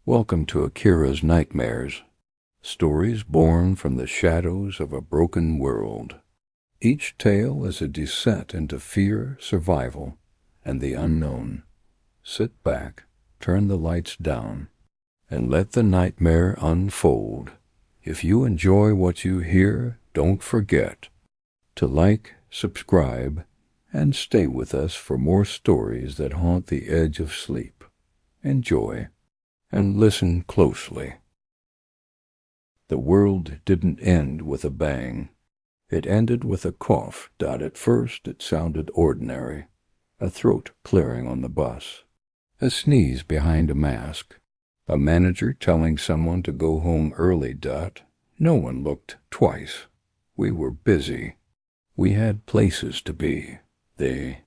Welcome to Akira's Nightmares, stories born from the shadows of a broken world. Each tale is a descent into fear, survival, and the unknown. Sit back, turn the lights down, and let the nightmare unfold. If you enjoy what you hear, don't forget to like, subscribe, and stay with us for more stories that haunt the edge of sleep. Enjoy. And listen closely. The world didn't end with a bang. It ended with a cough. At first it sounded ordinary. A throat clearing on the bus. A sneeze behind a mask. A manager telling someone to go home early. No one looked twice. We were busy. We had places to be. The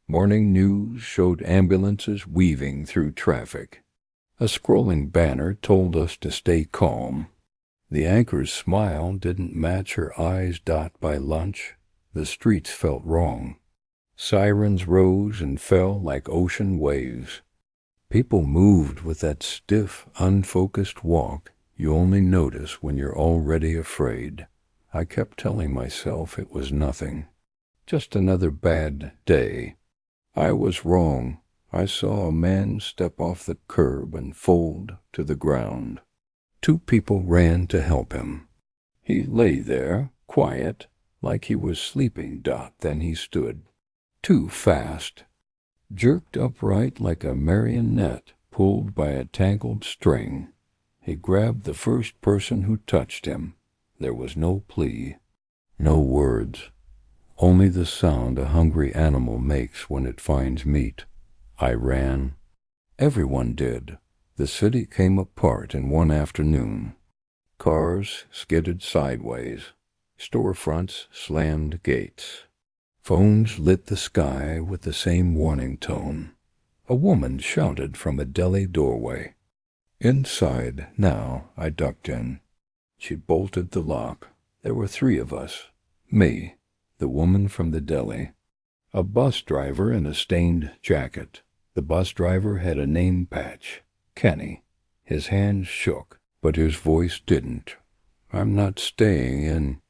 morning news showed ambulances weaving through traffic. A scrolling banner told us to stay calm. The anchor's smile didn't match her eyes. By lunch, the streets felt wrong. Sirens rose and fell like ocean waves. People moved with that stiff, unfocused walk you only notice when you're already afraid. I kept telling myself it was nothing. Just another bad day. I was wrong. I saw a man step off the curb and fold to the ground. Two people ran to help him. He lay there, quiet, like he was sleeping. Then he stood, too fast, jerked upright like a marionette pulled by a tangled string. He grabbed the first person who touched him. There was no plea, no words, only the sound a hungry animal makes when it finds meat. I ran. Everyone did. The city came apart in one afternoon. Cars skidded sideways. Storefronts slammed gates. Phones lit the sky with the same warning tone. A woman shouted from a deli doorway. Inside now. I ducked in. She bolted the lock. There were three of us. Me, the woman from the deli, a bus driver in a stained jacket. The bus driver had a name patch, Kenny. His hands shook, but his voice didn't. I'm not staying in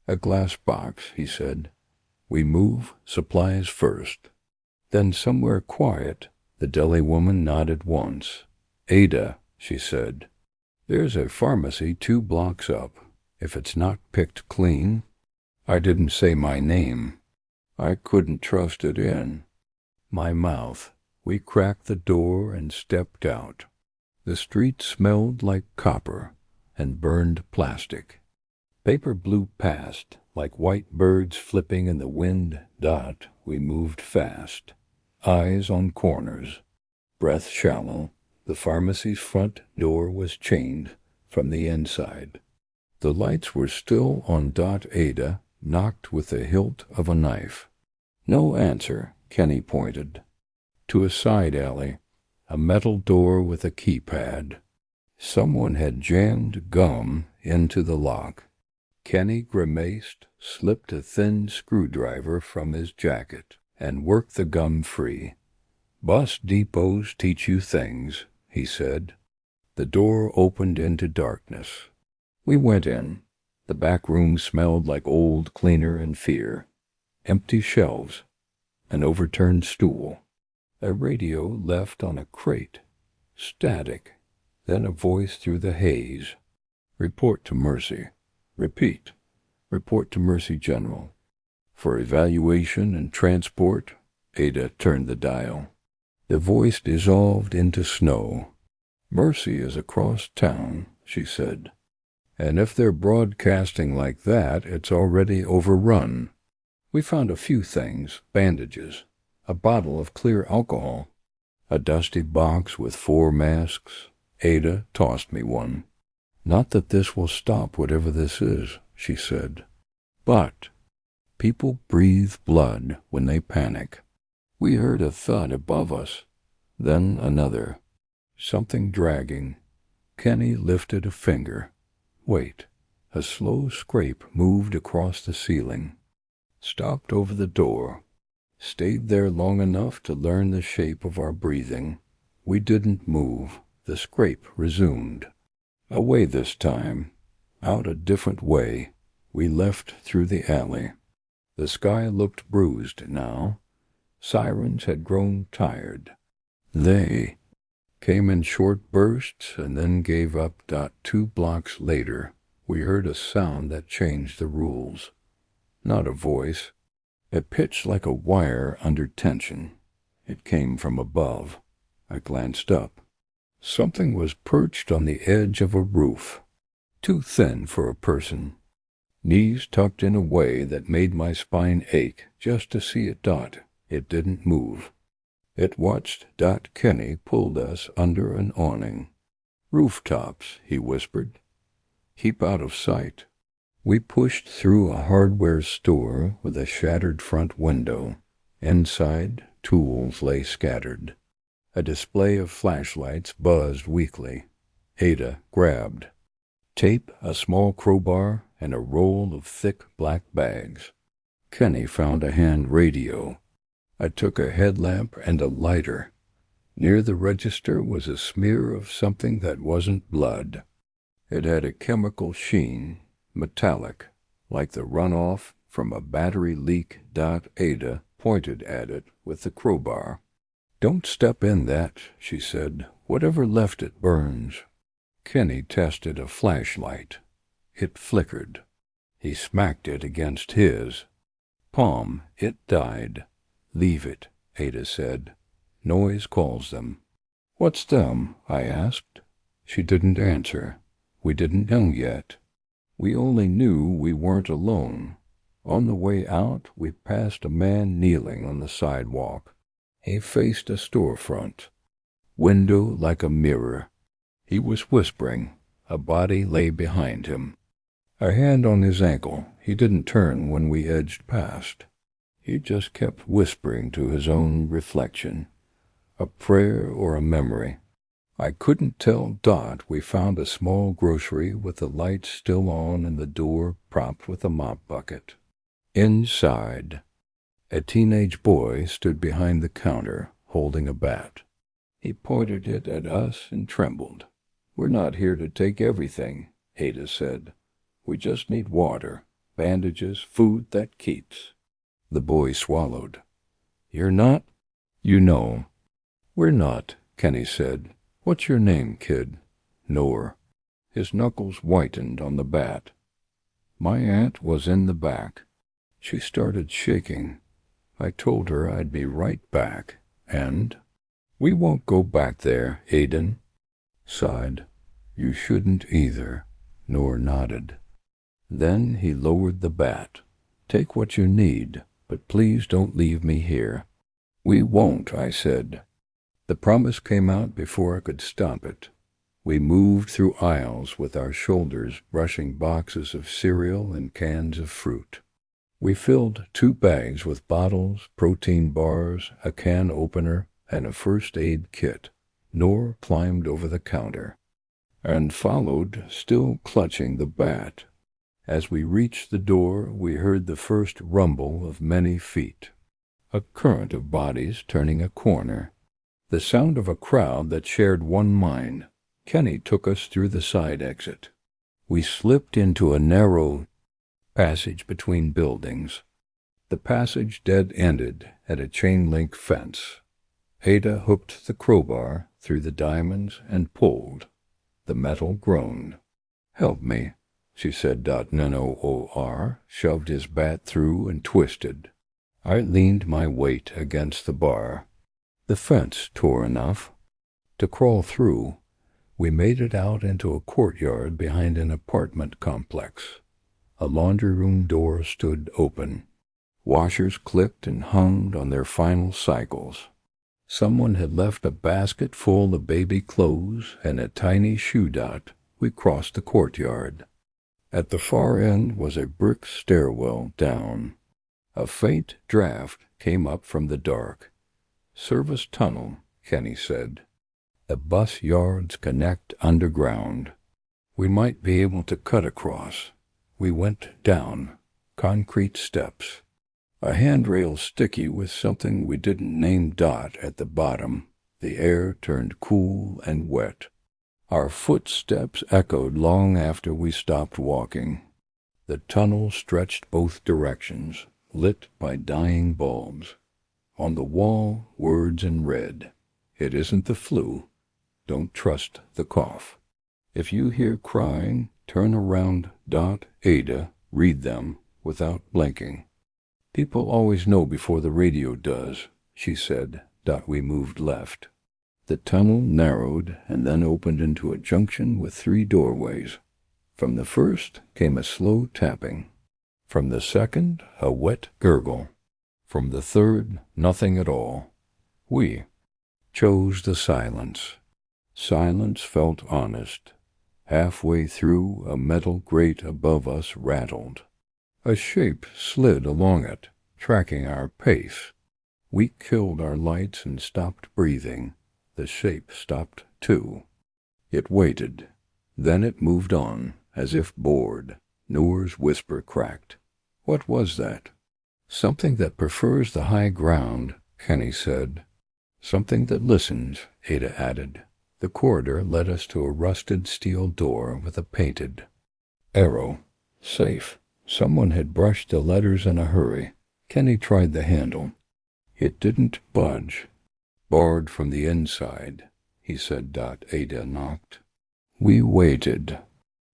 a glass box, he said. We move supplies first. Then somewhere quiet, the deli woman nodded once. Ada, she said. There's a pharmacy 2 blocks up. If it's not picked clean. I didn't say my name. I couldn't trust it in my mouth. We cracked the door and stepped out. The street smelled like copper and burned plastic. Paper blew past like white birds flipping in the wind. We moved fast, eyes on corners, breath shallow. The pharmacy's front door was chained from the inside. The lights were still on. Ada knocked with the hilt of a knife. No answer, Kenny pointed. To a side alley, a metal door with a keypad. Someone had jammed gum into the lock. Kenny grimaced, slipped a thin screwdriver from his jacket, and worked the gum free. Bus depots teach you things, he said. The door opened into darkness. We went in. The back room smelled like old cleaner and fear. Empty shelves, an overturned stool. A radio left on a crate. Static. Then a voice through the haze. Report to Mercy. Repeat. Report to Mercy General. For evaluation and transport. Ada turned the dial. The voice dissolved into snow. Mercy is across town, she said. And if they're broadcasting like that, it's already overrun. We found a few things, bandages, a bottle of clear alcohol, a dusty box with 4 masks. Ada tossed me one. Not that this will stop whatever this is, she said. But people breathe blood when they panic. We heard a thud above us, then another. Something dragging. Kenny lifted a finger. Wait. A slow scrape moved across the ceiling. Stopped over the door. Stayed there long enough to learn the shape of our breathing. We didn't move. the scrape resumed. Away this time, out a different way, we left through the alley. The sky looked bruised now. Sirens had grown tired. They came in short bursts and then gave up. 2 blocks later, we heard a sound that changed the rules. Not a voice. It pitched like a wire under tension. It came from above. I glanced up. Something was perched on the edge of a roof, too thin for a person, knees tucked in a way that made my spine ache just to see it. It didn't move. It watched. Kenny pulled us under an awning. "Rooftops," he whispered. "Keep out of sight." We pushed through a hardware store with a shattered front window. Inside, tools lay scattered. A display of flashlights buzzed weakly. Ada grabbed tape, a small crowbar, and a roll of thick black bags. Kenny found a hand radio. I took a headlamp and a lighter. Near the register was a smear of something that wasn't blood. It had a chemical sheen, metallic, like the runoff from a battery leak. Ada pointed at it with the crowbar. "Don't step in that," she said. "Whatever left it burns." Kenny tested a flashlight. It flickered. He smacked it against his palm. It died. "Leave it," Ada said. "Noise calls them." "What's them?" I asked. She didn't answer. We didn't know yet. We only knew we weren't alone. On the way out, we passed a man kneeling on the sidewalk. He faced a storefront. Window like a mirror. He was whispering. A body lay behind him. A hand on his ankle. He didn't turn when we edged past. He just kept whispering to his own reflection. A prayer or a memory. I couldn't tell. We found a small grocery with the lights still on and the door propped with a mop bucket. Inside, a teenage boy stood behind the counter, holding a bat. He pointed it at us and trembled. "We're not here to take everything," Ada said. "We just need water, bandages, food that keeps." The boy swallowed. "You're not?" "You know." "We're not," Kenny said. "What's your name, kid?" "Noor." His knuckles whitened on the bat. My aunt was in the back. She started shaking. I told her I'd be right back, and "We won't go back there, Aiden." Sighed. "You shouldn't either." Noor nodded. Then he lowered the bat. "Take what you need, but please don't leave me here." "We won't," I said. The promise came out before I could stop it. We moved through aisles with our shoulders brushing boxes of cereal and cans of fruit. We filled 2 bags with bottles, protein bars, a can opener, and a first aid kit. Noor climbed over the counter and followed, still clutching the bat. As we reached the door, we heard the first rumble of many feet. A current of bodies turning a corner. The sound of a crowd that shared one mind. Kenny took us through the side exit. We slipped into a narrow passage between buildings. The passage dead-ended at a chain-link fence. Ada hooked the crowbar through the diamonds and pulled. The metal groaned. "Help me," she said. Noor shoved his bat through and twisted. I leaned my weight against the bar. The fence tore enough to crawl through. We made it out into a courtyard behind an apartment complex. A laundry room door stood open. Washers clicked and hung on their final cycles. Someone had left a basket full of baby clothes and a tiny shoe dot. We crossed the courtyard. At the far end was a brick stairwell down. A faint draft came up from the dark. "Service tunnel," Kenny said. "The bus yards connect underground. We might be able to cut across." We went down. Concrete steps. A handrail sticky with something we didn't name. At the bottom, the air turned cool and wet. Our footsteps echoed long after we stopped walking. The tunnel stretched both directions, lit by dying bulbs. On the wall, words in red. It isn't the flu. Don't trust the cough. If you hear crying, turn around. Ada, read them without blinking. People always know before the radio does, she said. We moved left. The tunnel narrowed and then opened into a junction with 3 doorways. From the first came a slow tapping. From the second, a wet gurgle. From the third, nothing at all. We chose the silence. Silence felt honest. Halfway through, a metal grate above us rattled. A shape slid along it, tracking our pace. We killed our lights and stopped breathing. The shape stopped too. It waited. Then it moved on, as if bored. Noor's whisper cracked. What was that? Something that prefers the high ground, Kenny said. Something that listens, Ada added. The corridor led us to a rusted steel door with a painted arrow. Safe. Someone had brushed the letters in a hurry. Kenny tried the handle. It didn't budge. Barred from the inside, he said. Ada knocked. We waited.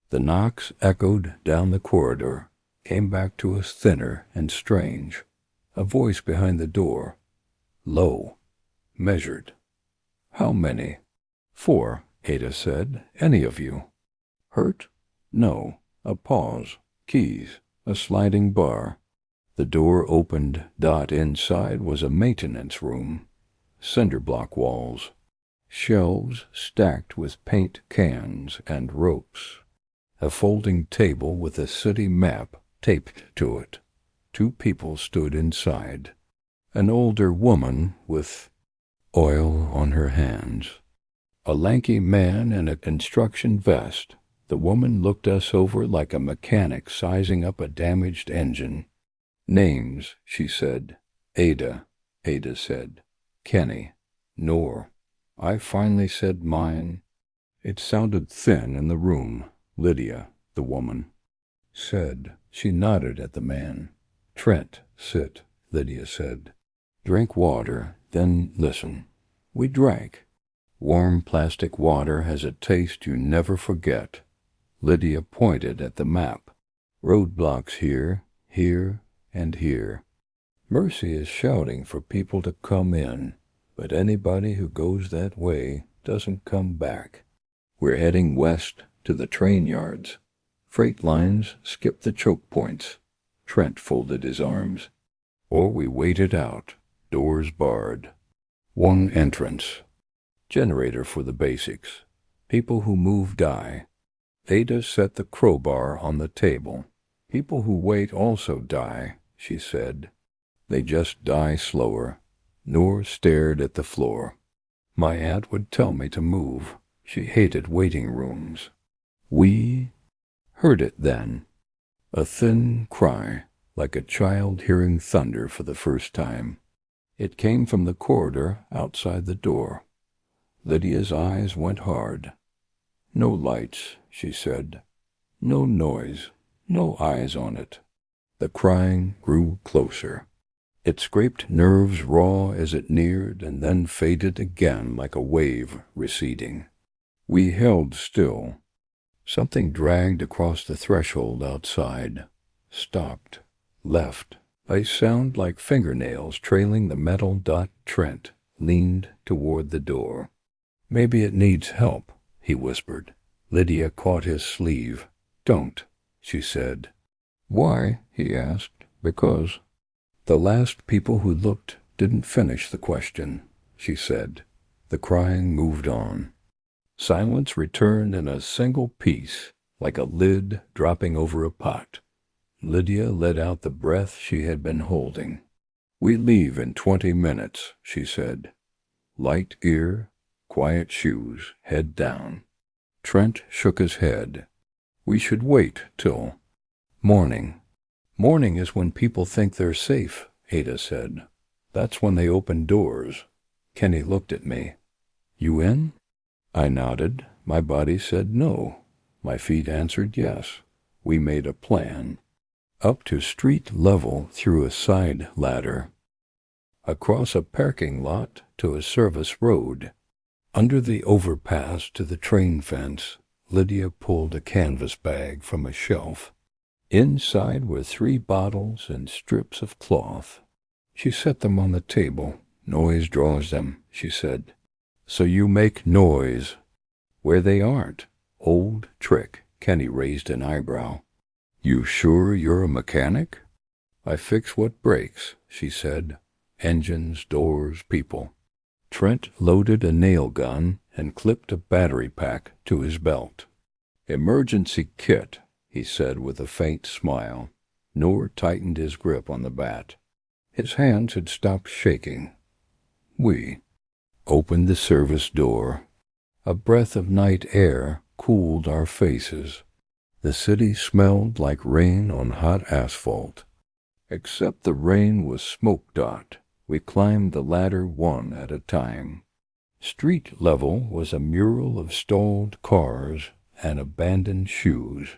The knocks echoed down the corridor, came back to us thinner and strange. A voice behind the door. Low. Measured. How many? 4, Ada said. Any of you? Hurt? No. A pause. Keys. A sliding bar. The door opened. Inside was a maintenance room. Cinder block walls. Shelves stacked with paint cans and ropes. A folding table with a city map taped to it. 2 people stood inside. An older woman with oil on her hands. A lanky man in a construction vest. The woman looked us over like a mechanic sizing up a damaged engine. Names, she said. Ada, Ada said. Kenny. Noor. I finally said mine. It sounded thin in the room. Lydia, the woman, said. She nodded at the man. Trent, sit, Lydia said. Drink water, then listen. We drank. Warm plastic water has a taste you never forget. Lydia pointed at the map. Roadblocks here, here, and here. Mercy is shouting for people to come in, but anybody who goes that way doesn't come back. We're heading west to the train yards. Freight lines skip the choke points. Trent folded his arms. Or we wait it out, doors barred. 1 entrance. Generator for the basics. People who move die. Ada set the crowbar on the table. People who wait also die, she said. They just die slower. Noor stared at the floor. My aunt would tell me to move. She hated waiting rooms. We heard it then. A thin cry, like a child hearing thunder for the first time. It came from the corridor outside the door. Lydia's eyes went hard. No lights, she said. No noise, no eyes on it. The crying grew closer. It scraped nerves raw as it neared and then faded again like a wave receding. We held still. Something dragged across the threshold outside. Stopped. Left. A sound like fingernails trailing the metal. Trent leaned toward the door. Maybe it needs help, he whispered. Lydia caught his sleeve. Don't, she said. Why? He asked. Because. The last people who looked didn't finish the question, she said. The crying moved on. Silence returned in a single piece, like a lid dropping over a pot. Lydia let out the breath she had been holding. We leave in 20 minutes, she said. Light gear, quiet shoes, head down. Trent shook his head. We should wait till morning. Morning is when people think they're safe, Ada said. That's when they open doors. Kenny looked at me. You in? I nodded. My body said no. My feet answered yes. We made a plan. Up to street level through a side ladder. Across a parking lot to a service road. Under the overpass to the train fence, Lydia pulled a canvas bag from a shelf. Inside were 3 bottles and strips of cloth. She set them on the table. Noise draws them, she said. So you make noise. Where they aren't. Old trick. Kenny raised an eyebrow. You sure you're a mechanic? I fix what breaks, she said. Engines, doors, people. Trent loaded a nail gun and clipped a battery pack to his belt. Emergency kit, he said with a faint smile. Noor tightened his grip on the bat. His hands had stopped shaking. We opened the service door. A breath of night air cooled our faces. The city smelled like rain on hot asphalt. Except the rain was smoke dot. We climbed the ladder one at a time. Street level was a mural of stalled cars and abandoned shoes.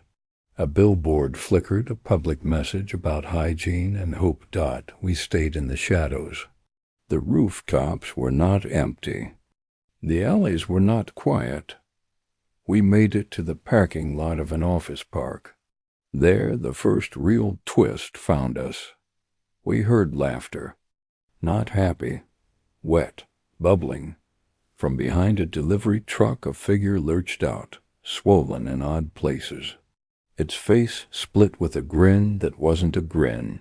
A billboard flickered a public message about hygiene and hope. We stayed in the shadows. The rooftops were not empty. The alleys were not quiet. We made it to the parking lot of an office park. There the first real twist found us. We heard laughter. Not happy. Wet. Bubbling. From behind a delivery truck a figure lurched out, swollen in odd places. Its face split with a grin that wasn't a grin.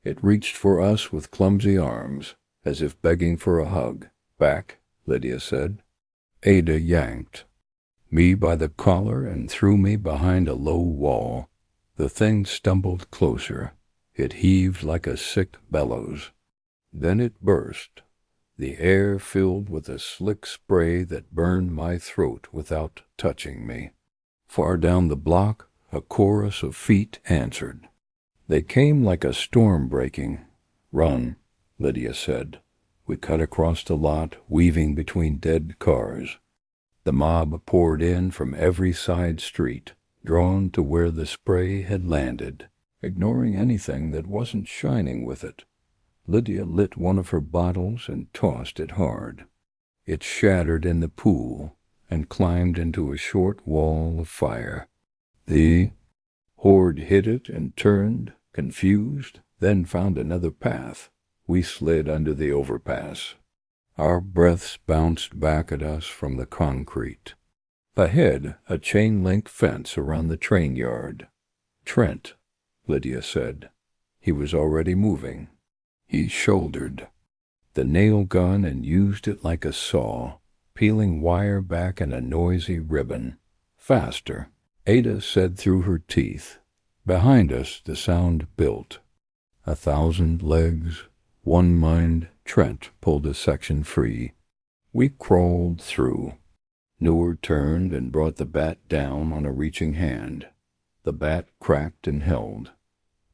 It reached for us with clumsy arms, as if begging for a hug. Back, Lydia said. Ada yanked me by the collar and threw me behind a low wall. The thing stumbled closer. It heaved like a sick bellows. Then it burst. The air filled with a slick spray that burned my throat without touching me. Far down the block, a chorus of feet answered. They came like a storm breaking. Run, Lydia said. We cut across the lot, weaving between dead cars. The mob poured in from every side street, drawn to where the spray had landed, ignoring anything that wasn't shining with it. Lydia lit one of her bottles and tossed it hard. It shattered in the pool and climbed into a short wall of fire. The horde hit it and turned, confused, then found another path. We slid under the overpass. Our breaths bounced back at us from the concrete. Ahead, a chain-link fence around the train yard. Trent, Lydia said. He was already moving. He shouldered the nail gun and used it like a saw, peeling wire back in a noisy ribbon. Faster, Ada said through her teeth. Behind us the sound built. 1,000 legs, one mind. Trent pulled a section free. We crawled through. Noor turned and brought the bat down on a reaching hand. The bat cracked and held.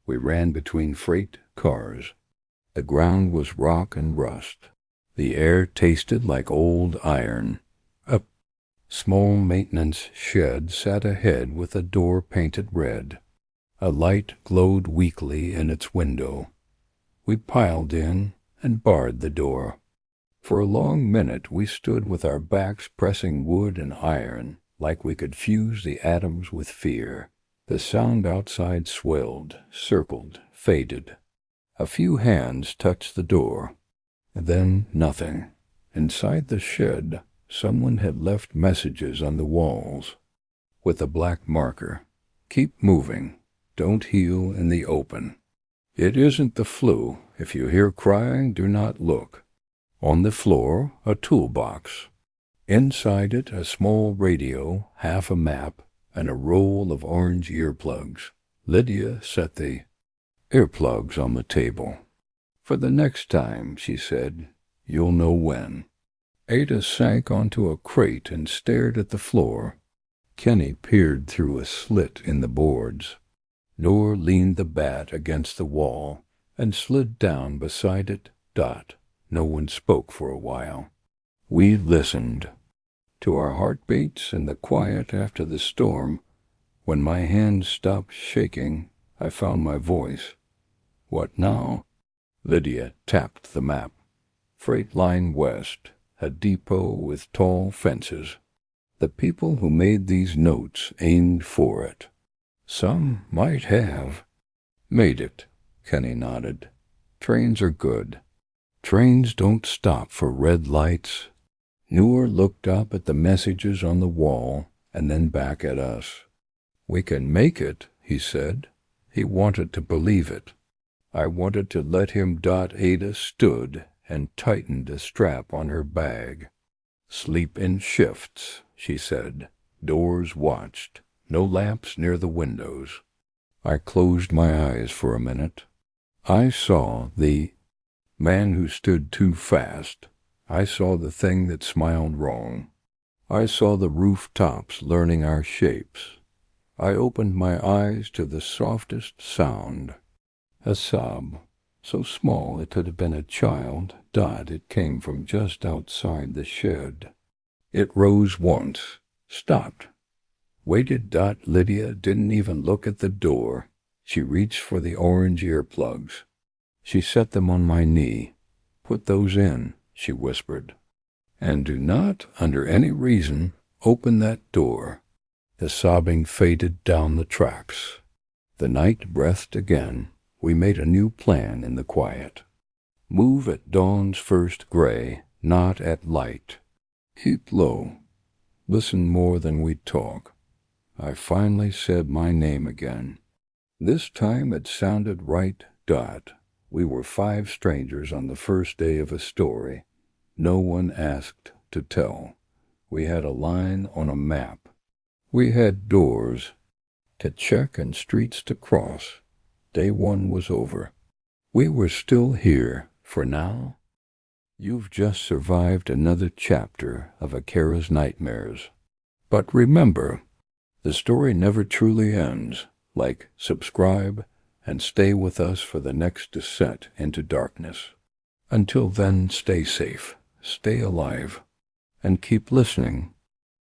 We ran between freight cars. The ground was rock and rust. The air tasted like old iron. A small maintenance shed sat ahead with a door painted red. A light glowed weakly in its window. We piled in and barred the door. For a long minute we stood with our backs pressing wood and iron, like we could fuse the atoms with fear. The sound outside swelled, circled, faded. A few hands touched the door. Then nothing. Inside the shed, someone had left messages on the walls. With a black marker. Keep moving. Don't heal in the open. It isn't the flu. If you hear crying, do not look. On the floor, a toolbox. Inside it, a small radio, half a map, and a roll of orange earplugs. Lydia set the earplugs on the table. For the next time, she said, you'll know when. Ada sank onto a crate and stared at the floor. Kenny peered through a slit in the boards. Noor leaned the bat against the wall and slid down beside it. No one spoke for a while. We listened. to our heartbeats in the quiet after the storm. When my hands stopped shaking, I found my voice. What now? Lydia tapped the map. Freight line west, a depot with tall fences. The people who made these notes aimed for it. Some might have. Made it, Kenny nodded. Trains are good. Trains don't stop for red lights. Noor looked up at the messages on the wall and then back at us. We can make it, he said. He wanted to believe it. I wanted to let him. Ada stood and tightened a strap on her bag. Sleep in shifts, she said. Doors watched. No lamps near the windows. I closed my eyes for a minute. I saw the man who stood too fast. I saw the thing that smiled wrong. I saw the rooftops learning our shapes. I opened my eyes to the softest sound. A sob, so small it could have been a child. It came from just outside the shed. It rose once, stopped, waited. Lydia didn't even look at the door. She reached for the orange earplugs. She set them on my knee. Put those in, she whispered. And do not, under any reason, open that door. The sobbing faded down the tracks. The night breathed again. We made a new plan in the quiet. Move at dawn's first gray, not at light. Keep low. Listen more than we talk. I finally said my name again. This time it sounded right. We were 5 strangers on the first day of a story. No one asked to tell. We had a line on a map. We had doors to check and streets to cross. Day 1 was over. We were still here for now. You've just survived another chapter of Akira's nightmares. But remember, the story never truly ends. Like, subscribe, and stay with us for the next descent into darkness. Until then, stay safe, stay alive, and keep listening